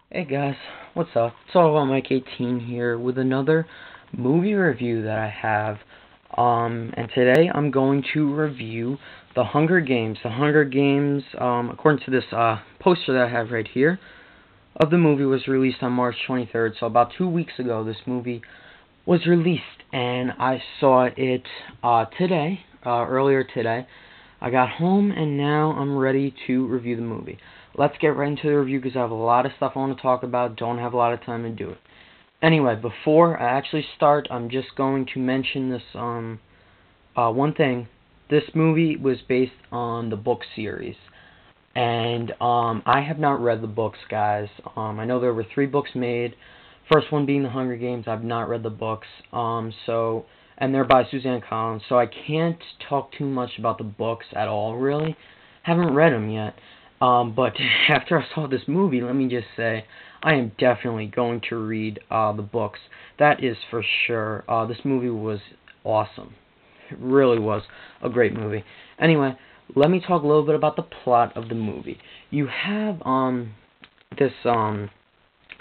Hey guys, what's up? It's all about Mike 18 here with another movie review that I have. And today I'm going to review The Hunger Games. The Hunger Games, according to this poster that I have right here, of the movie was released on March 23rd. So about 2 weeks ago, this movie was released, and I saw it earlier today. I got home, and now I'm ready to review the movie. Let's get right into the review because I have a lot of stuff I want to talk about. Don't have a lot of time to do it. Anyway, before I actually start, I'm just going to mention this one thing. This movie was based on the book series, and I have not read the books, guys. I know there were 3 books made. First one being The Hunger Games. I've not read the books. And they're by Suzanne Collins, so I can't talk too much about the books at all, really. Haven't read them yet. But after I saw this movie, let me just say, I am definitely going to read the books. That is for sure. This movie was awesome. It really was a great movie. Anyway, let me talk a little bit about the plot of the movie. You have this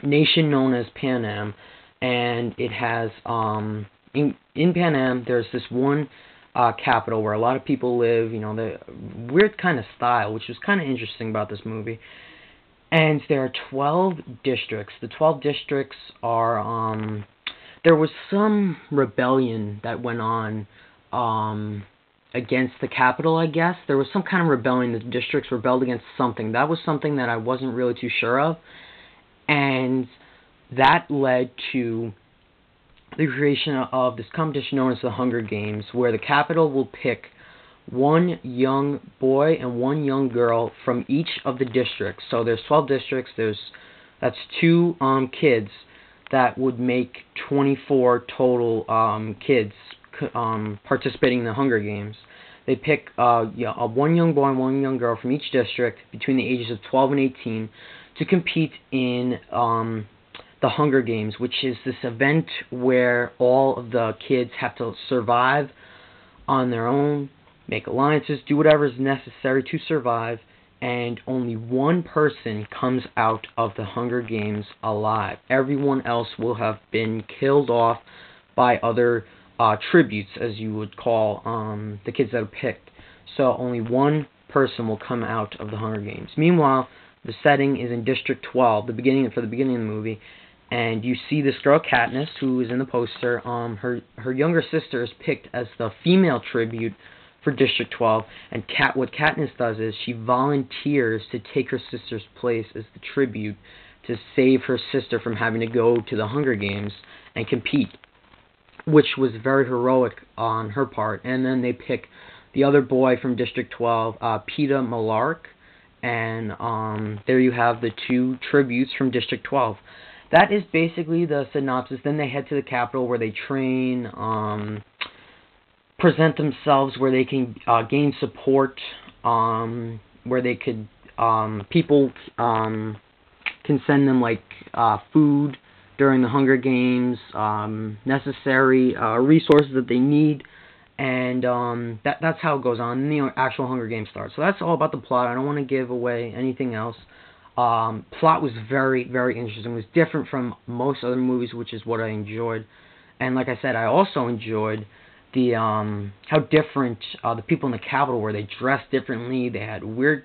nation known as Panem, and it has in Panem there's this one capital where a lot of people live. You know, the weird kind of style, which was kind of interesting about this movie. And there are 12 districts. The 12 districts are there was some rebellion that went on against the capital, I guess. There was some kind of rebellion. The districts rebelled against something. That was something that I wasn't really too sure of. And that led to the creation of this competition known as the Hunger Games, where the capital will pick one young boy and one young girl from each of the districts. So there's 12 districts. That's 2 kids that would make 24 total kids participating in the Hunger Games. They pick one young boy and one young girl from each district between the ages of 12 and 18 to compete in the Hunger Games, which is this event where all of the kids have to survive on their own, make alliances, do whatever is necessary to survive, and only one person comes out of the Hunger Games alive. Everyone else will have been killed off by other tributes, as you would call the kids that are picked. So only one person will come out of the Hunger Games. Meanwhile, the setting is in District 12, for the beginning of the movie, and you see this girl Katniss, who is in the poster. Her younger sister is picked as the female tribute for District 12, and what Katniss does is she volunteers to take her sister's place as the tribute to save her sister from having to go to the Hunger Games and compete, which was very heroic on her part. And then they pick the other boy from District 12, Peeta Malark, and there you have the 2 tributes from District 12. That is basically the synopsis. Then they head to the capital where they train, present themselves, where they can gain support, where they could people can send them like food during the Hunger Games, necessary resources that they need, and that's how it goes on. And the actual Hunger Games starts. So that's all about the plot. I don't want to give away anything else. Plot was very, very interesting. It was different from most other movies, which is what I enjoyed. And like I said, I also enjoyed the how different the people in the capital were. They dressed differently. They had weird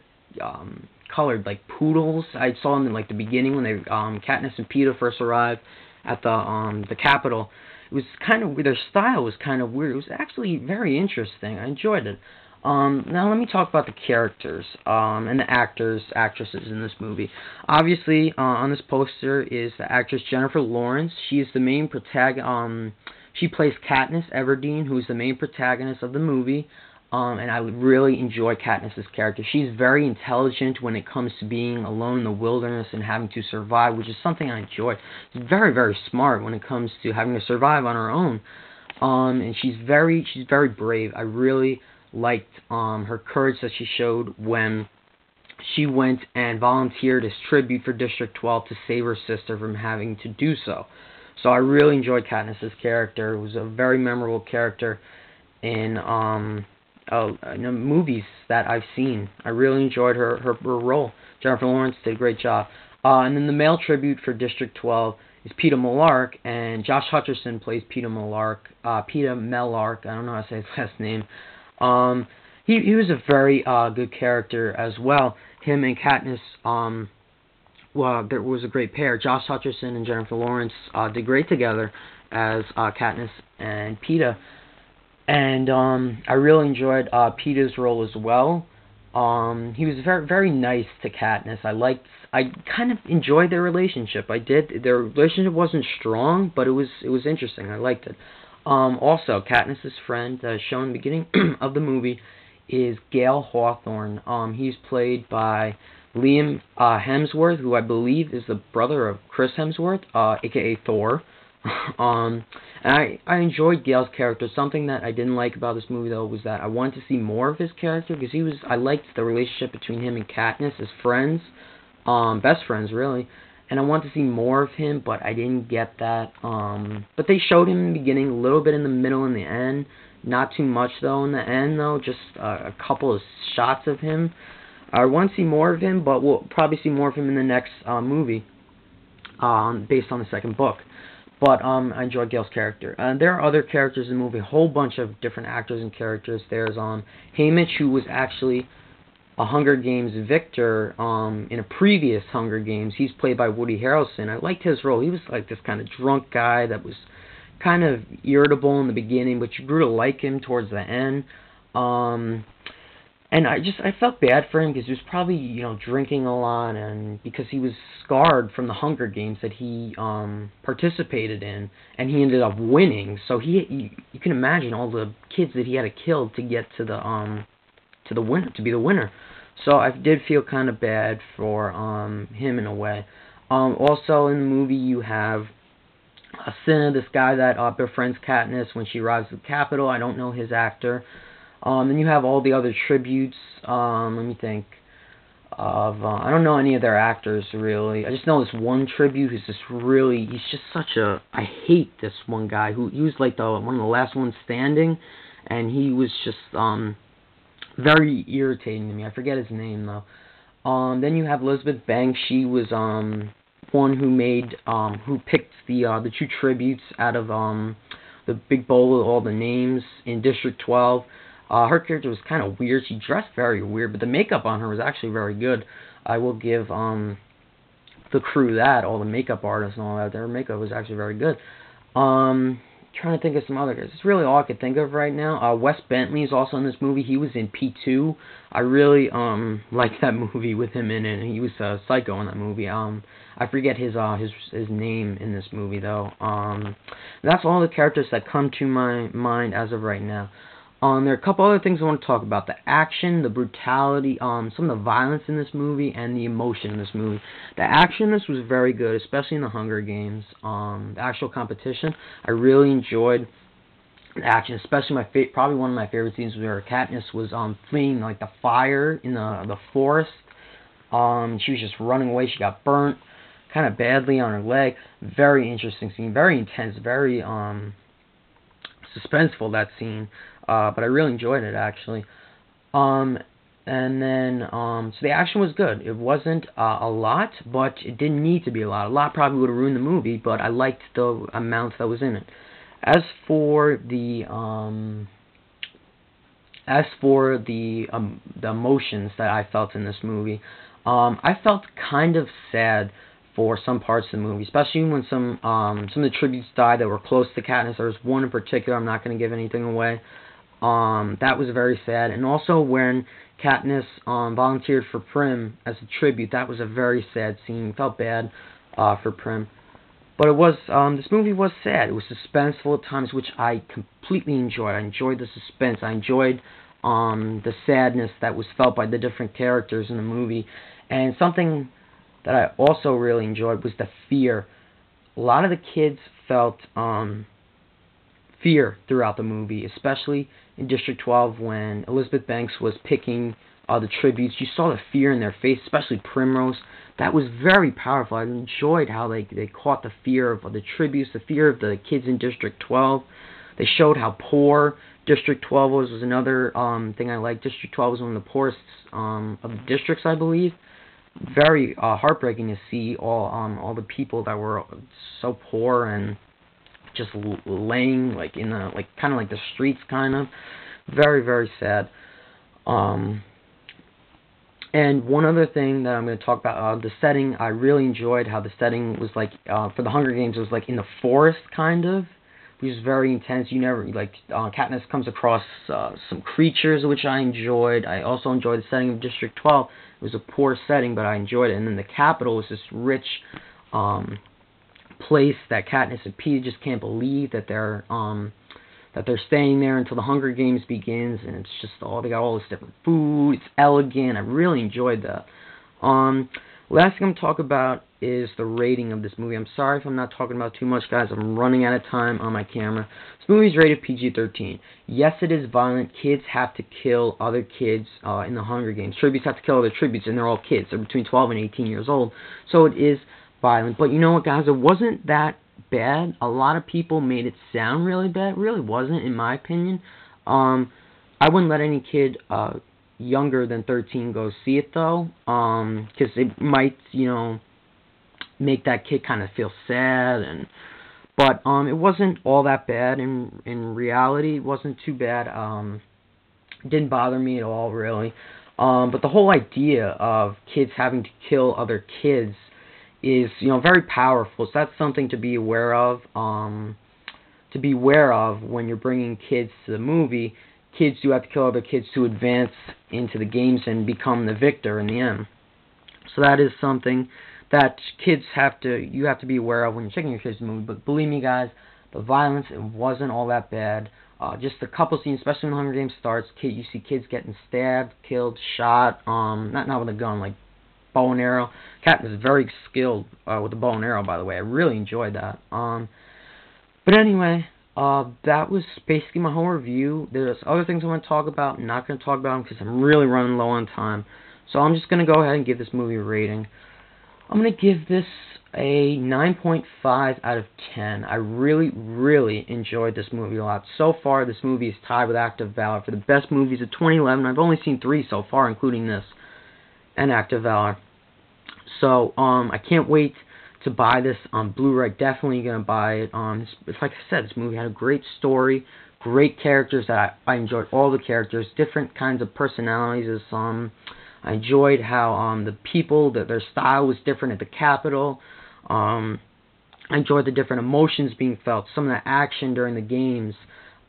colored like poodles. I saw them in like the beginning when they Katniss and Peeta first arrived at the capital. It was kind of, their style was kind of weird. It was actually very interesting. I enjoyed it. Now let me talk about the characters and the actresses in this movie. Obviously, on this poster is the actress Jennifer Lawrence. She is the main protagonist. She plays Katniss Everdeen, who is the main protagonist of the movie. And I really enjoy Katniss's character. She's very intelligent when it comes to being alone in the wilderness and having to survive, which is something I enjoy. She's very, very smart when it comes to having to survive on her own. And she's very brave. I really liked her courage that she showed when she went and volunteered as tribute for District 12 to save her sister from having to do so. So I really enjoyed Katniss's character. It was a very memorable character in the movies that I've seen. I really enjoyed her role. Jennifer Lawrence did a great job. And then the male tribute for District 12 is Peeta Mellark, and Josh Hutcherson plays Peeta Mellark. Peeta Mellark, I don't know how to say his last name. He was a very good character as well. Him and Katniss, well, there was a great pair. Josh Hutcherson and Jennifer Lawrence did great together as Katniss and Peeta. And I really enjoyed Peeta's role as well. He was very, very nice to Katniss. I kind of enjoyed their relationship. I did. Their relationship wasn't strong, but it was interesting. I liked it. Also, Katniss's friend, shown in the beginning of the movie, is Gale Hawthorne. He's played by Liam Hemsworth, who I believe is the brother of Chris Hemsworth, aka Thor. And I enjoyed Gale's character. Something that I didn't like about this movie, though, was that I wanted to see more of his character, because I liked the relationship between him and Katniss as friends, best friends, really, and I wanted to see more of him, but I didn't get that. But they showed him in the beginning, a little bit in the middle and the end, not too much, though, in the end, though, just a couple of shots of him. I want to see more of him, but we'll probably see more of him in the next movie, based on the second book. But I enjoyed Gale's character. There are other characters in the movie, a whole bunch of different actors and characters. There's Haymitch, who was actually a Hunger Games victor in a previous Hunger Games. He's played by Woody Harrelson. I liked his role. He was like this kind of drunk guy that was kind of irritable in the beginning, but you grew to like him towards the end. And I felt bad for him because he was probably, drinking a lot, and because he was scarred from the Hunger Games that he participated in, and he ended up winning. So you can imagine all the kids that he had to kill to get to the winner, to be the winner. So I did feel kind of bad for him in a way. Also in the movie you have Cinna, this guy that befriends Katniss when she arrives at the Capitol. I don't know his actor. Then you have all the other tributes. Let me think of. I don't know any of their actors really. I just know this one tribute who's he's just such a. I hate this one guy he was like one of the last ones standing, and he was just very irritating to me. I forget his name though. Then you have Elizabeth Banks. She was one who picked the two tributes out of the big bowl with all the names in District 12. Her character was kind of weird. She dressed very weird, but the makeup on her was actually very good. I will give the crew that, all the makeup artists and all that. Their makeup was actually very good. Trying to think of some other guys. It's really all I could think of right now. Wes Bentley is also in this movie. He was in P2. I really liked that movie with him in it. He was Psycho in that movie. I forget his name in this movie though. That's all the characters that come to my mind as of right now. There are a couple other things I want to talk about. The action, the brutality, some of the violence in this movie, and the emotion in this movie. The action in this was very good, especially in the Hunger Games. The actual competition, I really enjoyed the action, especially probably one of my favorite scenes where Katniss was fleeing like the fire in the forest. She was just running away. She got burnt kind of badly on her leg. Very interesting scene, very intense, very suspenseful, that scene. But I really enjoyed it, actually. And then, so the action was good. It wasn't a lot, but it didn't need to be a lot. A lot probably would have ruined the movie, but I liked the amount that was in it. As for the emotions that I felt in this movie, I felt kind of sad for some parts of the movie, especially when some of the tributes died that were close to Katniss. There was one in particular. I'm not going to give anything away. That was very sad. And also when Katniss volunteered for Prim as a tribute, that was a very sad scene. Felt bad for Prim. But it was, this movie was sad. It was suspenseful at times, which I completely enjoyed. I enjoyed the suspense. I enjoyed the sadness that was felt by the different characters in the movie. And something that I also really enjoyed was the fear. A lot of the kids felt fear throughout the movie, especially in District 12 when Elizabeth Banks was picking the tributes. You saw the fear in their face, especially Primrose. That was very powerful. I enjoyed how they caught the fear of the tributes, the fear of the kids in District 12. They showed how poor District 12 was another thing I liked. District 12 was one of the poorest of the districts, I believe. very heartbreaking to see all the people that were so poor and just laying like in the kind of like the streets, kind of very, very sad. And one other thing that I'm going to talk about, the setting. I really enjoyed how the setting was like for the Hunger Games. It was like in the forest, kind of, which is very intense. You never Katniss comes across some creatures, which I enjoyed. I also enjoyed the setting of District 12. It was a poor setting, but I enjoyed it. And then the capital was this rich place that Katniss and Peeta just can't believe that they're staying there until the Hunger Games begins, and it's just they got all this different food. It's elegant. I really enjoyed that. Last thing I'm talk about is the rating of this movie. I'm sorry if I'm not talking about too much, guys. I'm running out of time on my camera. This movie is rated PG-13. Yes, it is violent. Kids have to kill other kids in the Hunger Games. Tributes have to kill other tributes, and they're all kids. They're between 12 and 18 years old, so it is violent. But you know what, guys? It wasn't that bad. A lot of people made it sound really bad. It really wasn't, in my opinion. I wouldn't let any kid younger than 13 go see it, though, because it might, make that kid kind of feel sad. But it wasn't all that bad. In reality, it wasn't too bad. It didn't bother me at all, really. But the whole idea of kids having to kill other kids is, very powerful. So that's something to be aware of. When you're bringing kids to the movie. Kids do have to kill other kids to advance into the games and become the victor in the end. So that is something that you have to be aware of when you're checking your kids' movie. But believe me, guys, the violence, it wasn't all that bad. Just a couple scenes, especially when the Hunger Games starts, you see kids getting stabbed, killed, shot. Not with a gun, like bow and arrow. Katniss is very skilled with the bow and arrow, by the way. I really enjoyed that. But anyway, that was basically my whole review. There's other things I want to talk about. I'm not going to talk about them because I'm really running low on time. So I'm just going to go ahead and give this movie a rating. I'm going to give this a 9.5 out of 10. I really, really enjoyed this movie a lot. So far, this movie is tied with Act of Valor for the best movies of 2011. I've only seen 3 so far, including this and Act of Valor. So, I can't wait to buy this on Blu-ray. Definitely going to buy it. It's like I said, this movie had a great story, great characters. I enjoyed all the characters, different kinds of personalities. I enjoyed how the people, their style was different at the Capitol. I enjoyed the different emotions being felt, some of the action during the games.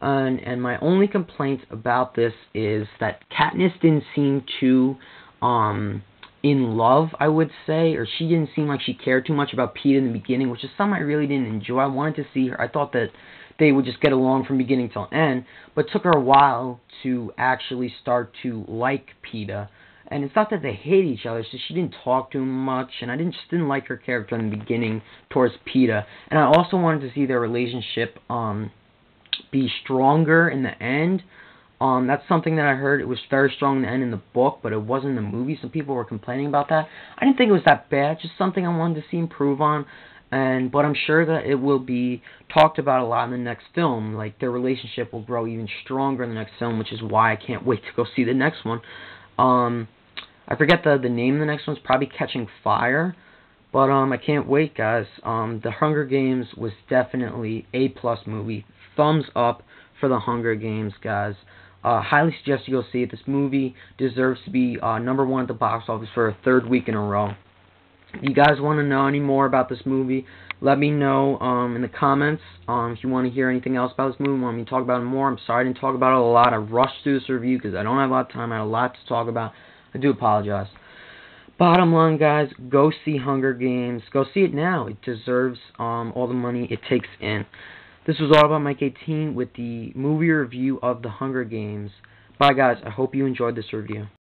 And my only complaint about this is that Katniss didn't seem too in love, I would say, or she didn't seem like she cared too much about Peeta in the beginning, which is something I really didn't enjoy. I wanted to see her. I thought that they would just get along from beginning till end, but it took her a while to actually start to like Peeta. And it's not that they hate each other, it's just she didn't talk too much, and I just didn't like her character in the beginning towards Peeta. And I also wanted to see their relationship be stronger in the end. That's something that I heard. It was very strong in the end in the book, but it wasn't in the movie. Some people were complaining about that. I didn't think it was that bad. Just something I wanted to see improve on. But I'm sure that it will be talked about a lot in the next film. Like, their relationship will grow even stronger in the next film, which is why I can't wait to go see the next one. I forget the name of the next one. It's probably Catching Fire. But I can't wait, guys. The Hunger Games was definitely a plus movie. Thumbs up for the Hunger Games, guys. Highly suggest you go see it. This movie deserves to be #1 at the box office for a 3rd week in a row. If you guys want to know any more about this movie, let me know in the comments. If you want to hear anything else about this movie, want me to talk about it more. I'm sorry I didn't talk about it a lot. I rushed through this review because I don't have a lot of time. I had a lot to talk about. I do apologize. Bottom line, guys, go see Hunger Games. Go see it now. It deserves all the money it takes in. This was all about Mike 18 with the movie review of The Hunger Games. Bye, guys. I hope you enjoyed this review.